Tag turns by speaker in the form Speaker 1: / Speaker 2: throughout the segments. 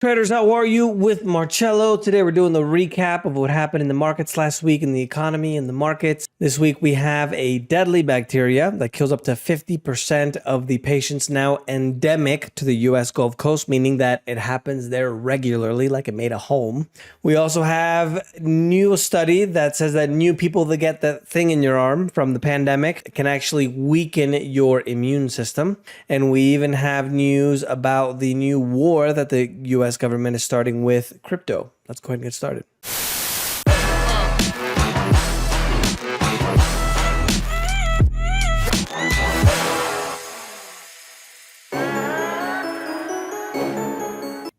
Speaker 1: Traders, how are you? With Marcello. Today we're doing the recap of what happened in the markets last week, in the economy and the markets. This week we have a deadly bacteria that kills up to 50% of the patients, now endemic to the US Gulf Coast, meaning that it happens there regularly, like it made a home. We also have new study that says that new people that get that thing in your arm from the pandemic can actually weaken your immune system. And we even have news about the new war that the US government is starting with crypto. Let's go ahead and get started.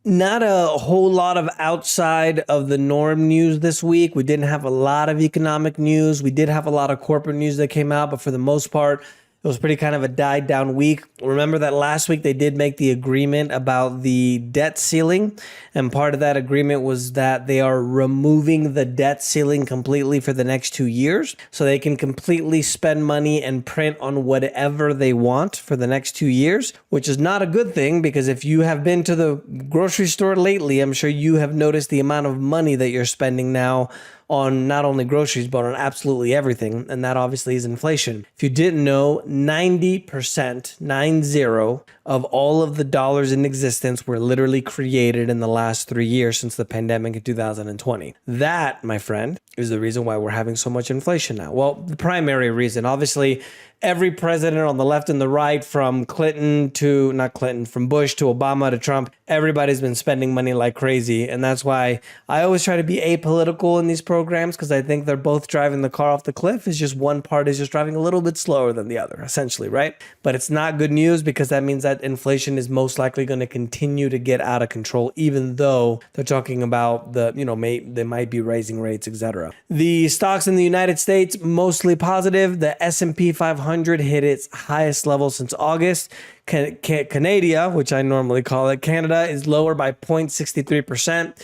Speaker 1: Not a whole lot of outside of the norm news this week. We didn't have a lot of economic news. We did have a lot of corporate news that came out, but for the most part, it was pretty kind of a died down week. Remember that last week they did make the agreement about the debt ceiling. And part of that agreement was that they are removing the debt ceiling completely for the next 2 years. So they can completely spend money and print on whatever they want for the next 2 years, which is not a good thing because if you have been to the grocery store lately, I'm sure you have noticed the amount of money that you're spending now on not only groceries, but on absolutely everything. And that obviously is inflation. If you didn't know, 90%, 90, of all of the dollars in existence were literally created in the last 3 years since the pandemic in 2020. That, my friend, is the reason why we're having so much inflation now. Well, the primary reason, obviously, every president on the left and the right, from Bush to Obama to Trump, everybody's been spending money like crazy. And that's why I always try to be apolitical in these programs, because I think they're both driving the car off the cliff. It's just one part is just driving a little bit slower than the other, essentially, right? But it's not good news because that means that inflation is most likely going to continue to get out of control, even though they're talking about they might be raising rates, etc. The stocks in the United States, mostly positive. The S&P 500 hit its highest level since August. Canada, which I normally call it, Canada, is lower by 0.63%.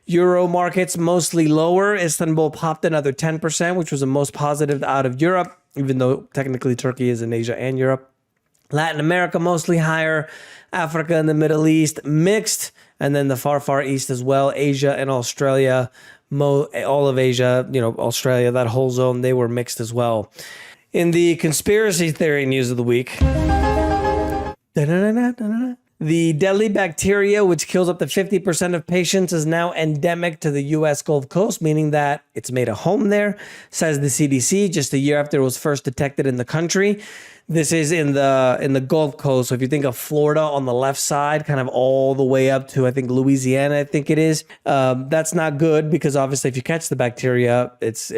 Speaker 1: Euro markets mostly lower. Istanbul popped another 10%, which was the most positive out of Europe, even though technically Turkey is in Asia and Europe. Latin America mostly higher. Africa and the Middle East mixed. And then the far east as well. Asia and Australia, all of Asia, Australia, that whole zone, they were mixed as well. In the conspiracy theory news of the week, the deadly bacteria, which kills up to 50% of patients, is now endemic to the US Gulf Coast, meaning that it's made a home there, says the CDC, just a year after it was first detected in the country. This is in the Gulf Coast. So if you think of Florida on the left side, kind of all the way up to, I think, Louisiana, I think it is. That's not good because obviously if you catch the bacteria, it's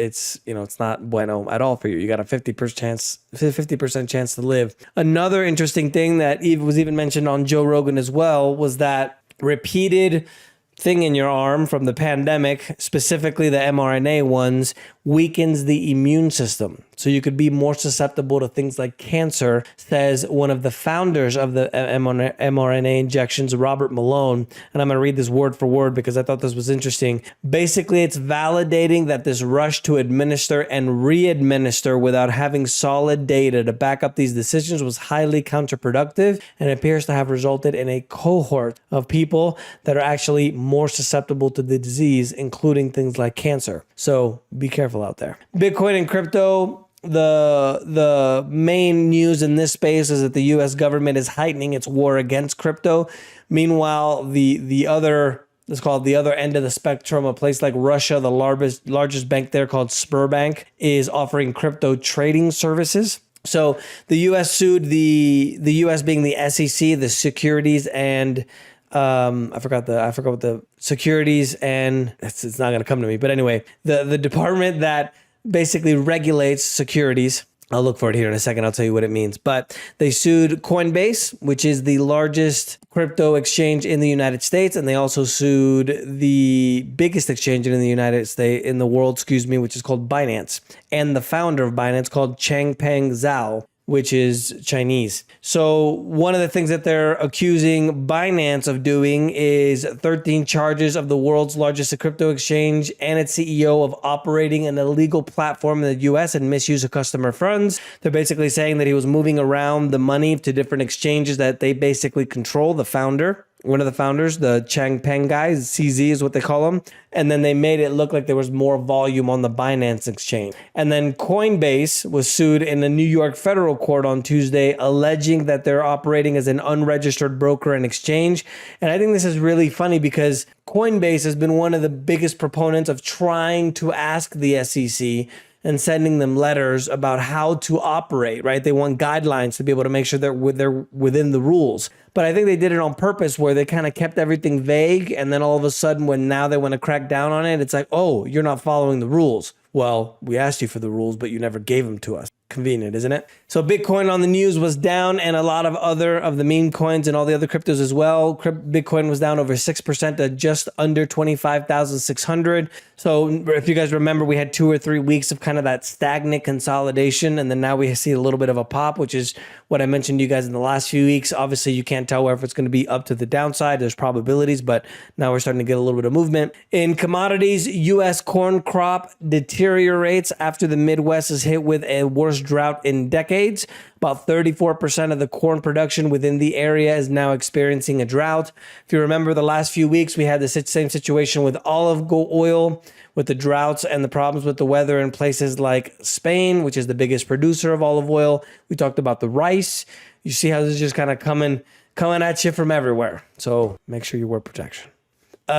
Speaker 1: not bueno at all for you. You got a 50% chance to live. Another interesting thing that was even mentioned on Joe Rogan as well was that repeated thing in your arm from the pandemic, specifically the mRNA ones, weakens the immune system. So you could be more susceptible to things like cancer, says one of the founders of the mRNA injections, Robert Malone. And I'm going to read this word for word because I thought this was interesting. Basically, it's validating that this rush to administer and re-administer without having solid data to back up these decisions was highly counterproductive and appears to have resulted in a cohort of people that are actually more susceptible to the disease, including things like cancer. So be careful out there. Bitcoin and crypto. The main news in this space is that the US government is heightening its war against crypto. Meanwhile, the other, let's call it the other end of the spectrum, a place like Russia, the largest bank there called Sberbank, is offering crypto trading services. So the US sued the US being the SEC, the Securities and I forgot what the Securities and it's not going to come to me. But anyway, the department that basically regulates securities. I'll look for it here in a second. I'll tell you what it means. But they sued Coinbase, which is the largest crypto exchange in the United States. And they also sued the biggest exchange in the world, which is called Binance. And the founder of Binance, called Changpeng Zhao, which is Chinese. So one of the things that they're accusing Binance of doing is 13 charges of the world's largest crypto exchange and its CEO of operating an illegal platform in the US and misuse of customer funds. They're basically saying that he was moving around the money to different exchanges that they basically control, the founder. one of the founders, the Changpeng guys, CZ is what they call them. And then they made it look like there was more volume on the Binance exchange. And then Coinbase was sued in a New York federal court on Tuesday, alleging that they're operating as an unregistered broker and exchange. And I think this is really funny because Coinbase has been one of the biggest proponents of trying to ask the SEC and sending them letters about how to operate, right? They want guidelines to be able to make sure they're within the rules. But I think they did it on purpose where they kind of kept everything vague. And then all of a sudden, when now they want to crack down on it, it's like, oh, you're not following the rules. Well, we asked you for the rules, but you never gave them to us. Convenient, isn't it? So Bitcoin on the news was down, and a lot of other of the meme coins and all the other cryptos as well. Bitcoin was down over 6% to just under 25,600. So if you guys remember, we had 2 or 3 weeks of kind of that stagnant consolidation, and then now we see a little bit of a pop, which is what I mentioned to you guys in the last few weeks. Obviously, you can't tell whether it's going to be up to the downside. There's probabilities, but now we're starting to get a little bit of movement. In commodities, U.S. corn crop deteriorates after the Midwest is hit with a worst drought in decades. About 34% of the corn production within the area is now experiencing a drought. If you remember the last few weeks, we had the same situation with olive oil, with the droughts and the problems with the weather in places like Spain, which is the biggest producer of olive oil. We talked about the rice. You see how this is just kind of coming at you from everywhere. So make sure you wear protection.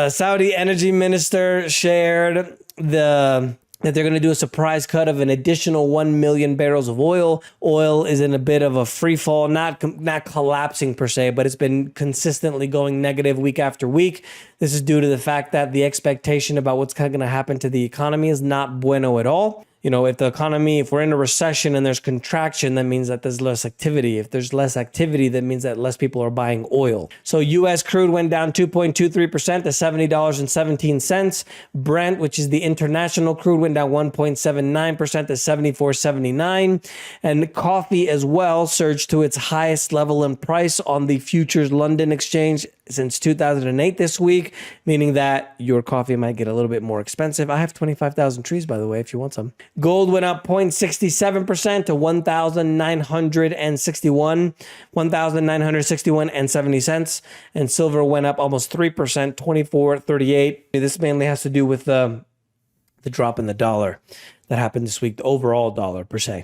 Speaker 1: Saudi energy minister shared that they're going to do a surprise cut of an additional 1 million barrels of oil. Oil is in a bit of a free fall, not collapsing per se, but it's been consistently going negative week after week. This is due to the fact that the expectation about what's kind of going to happen to the economy is not bueno at all. You know, if we're in a recession and there's contraction, that means that there's less activity. If there's less activity, that means that less people are buying oil. So U.S. crude went down 2.23% to $70.17. Brent, which is the international crude, went down 1.79% to $74.79. And coffee as well surged to its highest level in price on the Futures London exchange since 2008 this week, meaning that your coffee might get a little bit more expensive. I have 25,000 trees, by the way, if you want some. Gold went up 0.67% to $1,961.70. And silver went up almost 3%, 24.38. This mainly has to do with the drop in the dollar that happened this week, the overall dollar per se.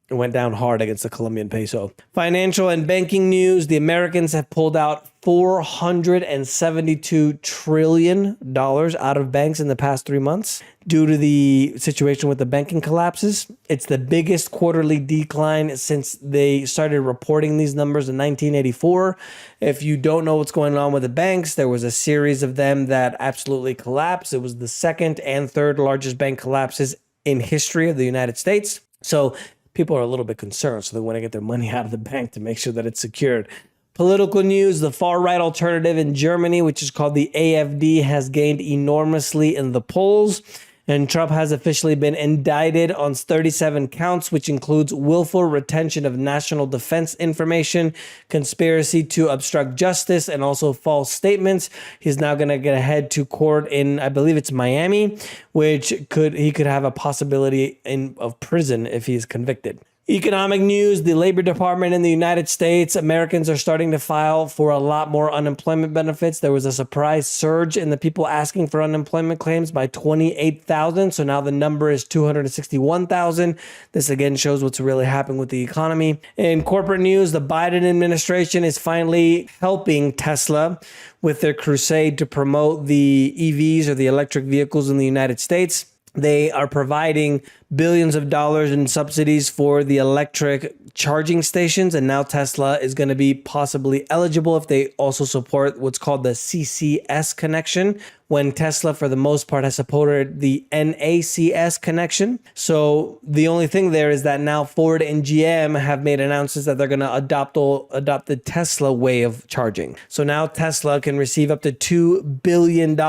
Speaker 1: It went down hard against the Colombian peso. Financial and banking news. The Americans have pulled out $472 trillion out of banks in the past 3 months due to the situation with the banking collapses. It's the biggest quarterly decline since they started reporting these numbers in 1984. If you don't know what's going on with the banks, there was a series of them that absolutely collapsed. It was the second and third largest bank collapses in history of the United States. So people are a little bit concerned, so they want to get their money out of the bank to make sure that it's secured. Political news, the far-right alternative in Germany, which is called the AfD, has gained enormously in the polls. And Trump has officially been indicted on 37 counts, which includes willful retention of national defense information, conspiracy to obstruct justice, and also false statements. He's now going to get head to court in, I believe it's Miami, which he could have a possibility of prison if he's convicted. Economic news, the Labor Department in the United States, Americans are starting to file for a lot more unemployment benefits. There was a surprise surge in the people asking for unemployment claims by 28,000. So now the number is 261,000. This again shows what's really happening with the economy. In corporate news, the Biden administration is finally helping Tesla with their crusade to promote the EVs or the electric vehicles in the United States. They are providing billions of dollars in subsidies for the electric charging stations. And now Tesla is going to be possibly eligible if they also support what's called the CCS connection, when Tesla, for the most part, has supported the NACS connection. So the only thing there is that now Ford and GM have made announcements that they're going to adopt the Tesla way of charging. So now Tesla can receive up to $2 billion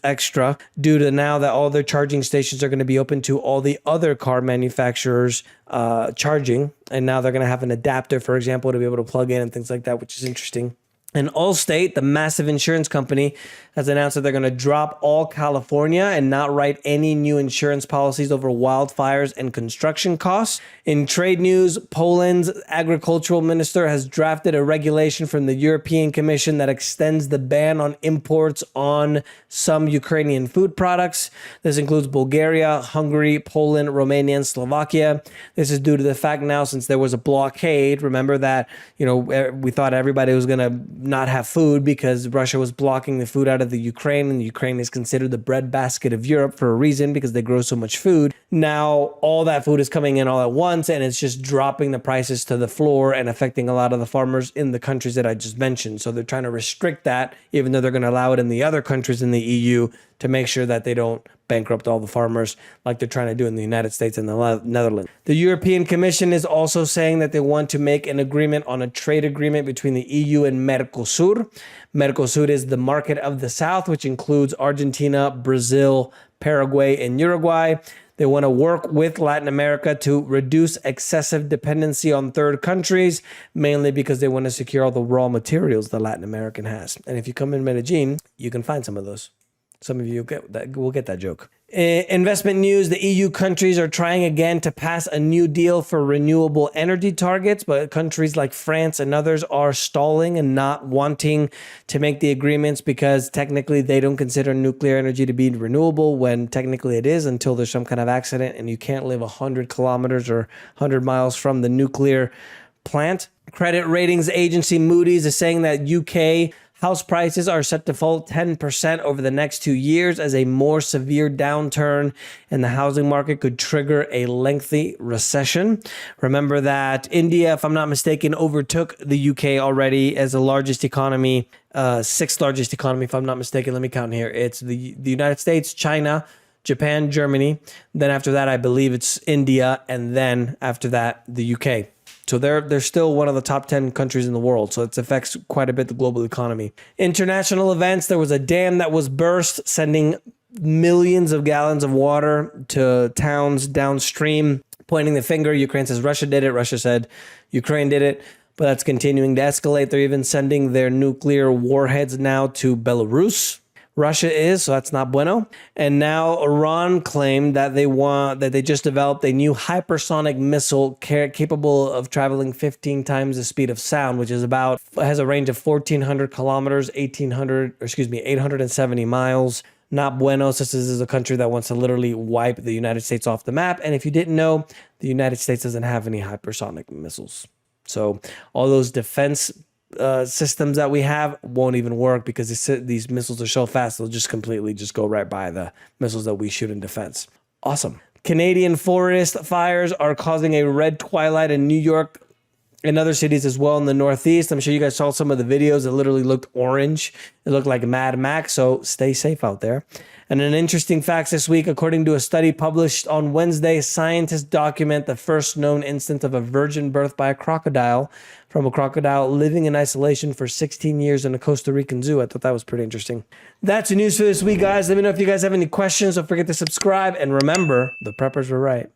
Speaker 1: extra due to now that all their charging stations are going to be open to all the other car manufacturers charging. And now they're going to have an adapter, for example, to be able to plug in and things like that, which is interesting. And Allstate, the massive insurance company, has announced that they're going to drop all California and not write any new insurance policies over wildfires and construction costs. In trade news, Poland's agricultural minister has drafted a regulation from the European Commission that extends the ban on imports on some Ukrainian food products. This includes Bulgaria, Hungary, Poland, Romania, and Slovakia. This is due to the fact now, since there was a blockade, remember that, we thought everybody was going to not have food because Russia was blocking the food out of the Ukraine, and Ukraine is considered the breadbasket of Europe for a reason because they grow so much food. Now all that food is coming in all at once, and it's just dropping the prices to the floor and affecting a lot of the farmers in the countries that I just mentioned. So they're trying to restrict that, even though they're going to allow it in the other countries in the EU, to make sure that they don't bankrupt all the farmers like they're trying to do in the United States and the Netherlands. The European Commission is also saying that they want to make an agreement on a trade agreement between the EU and Mercosur. Mercosur is the market of the South, which includes Argentina, Brazil, Paraguay, and Uruguay. They want to work with Latin America to reduce excessive dependency on third countries, mainly because they want to secure all the raw materials that Latin America has. And if you come in Medellin, you can find some of those. Some of you will get that joke. Investment news, the EU countries are trying again to pass a new deal for renewable energy targets, but countries like France and others are stalling and not wanting to make the agreements because technically they don't consider nuclear energy to be renewable, when technically it is until there's some kind of accident and you can't live 100 kilometers or 100 miles from the nuclear plant. Credit ratings agency Moody's is saying that UK house prices are set to fall 10% over the next 2 years as a more severe downturn in the housing market could trigger a lengthy recession. Remember that India, if I'm not mistaken, overtook the UK already as the largest economy, sixth largest economy, if I'm not mistaken. Let me count here. It's the United States, China, Japan, Germany. Then after that, I believe it's India. And then after that, the UK. So they're still one of the top 10 countries in the world. So it affects quite a bit the global economy. International events, there was a dam that was burst, sending millions of gallons of water to towns downstream, pointing the finger. Ukraine says Russia did it. Russia said Ukraine did it. But that's continuing to escalate. They're even sending their nuclear warheads now to Belarus. Russia is, so that's not bueno. And now Iran claimed that they just developed a new hypersonic missile capable of traveling 15 times the speed of sound, which is has a range of 1,400 kilometers, 870 miles. Not buenos. This is a country that wants to literally wipe the United States off the map. And if you didn't know, the United States doesn't have any hypersonic missiles. So all those defense systems that we have won't even work because these missiles are so fast, they'll just completely go right by the missiles that we shoot in defense. Awesome. Canadian forest fires are causing a red twilight in New York and other cities as well in the Northeast. I'm sure you guys saw some of the videos. It literally looked orange. It looked like Mad Max, so stay safe out there. And an interesting fact this week, according to a study published on Wednesday, scientists document the first known instance of a virgin birth by a crocodile from a crocodile living in isolation for 16 years in a Costa Rican zoo. I thought that was pretty interesting. That's the news for this week, guys. Let me know if you guys have any questions. Don't forget to subscribe. And remember, the preppers were right.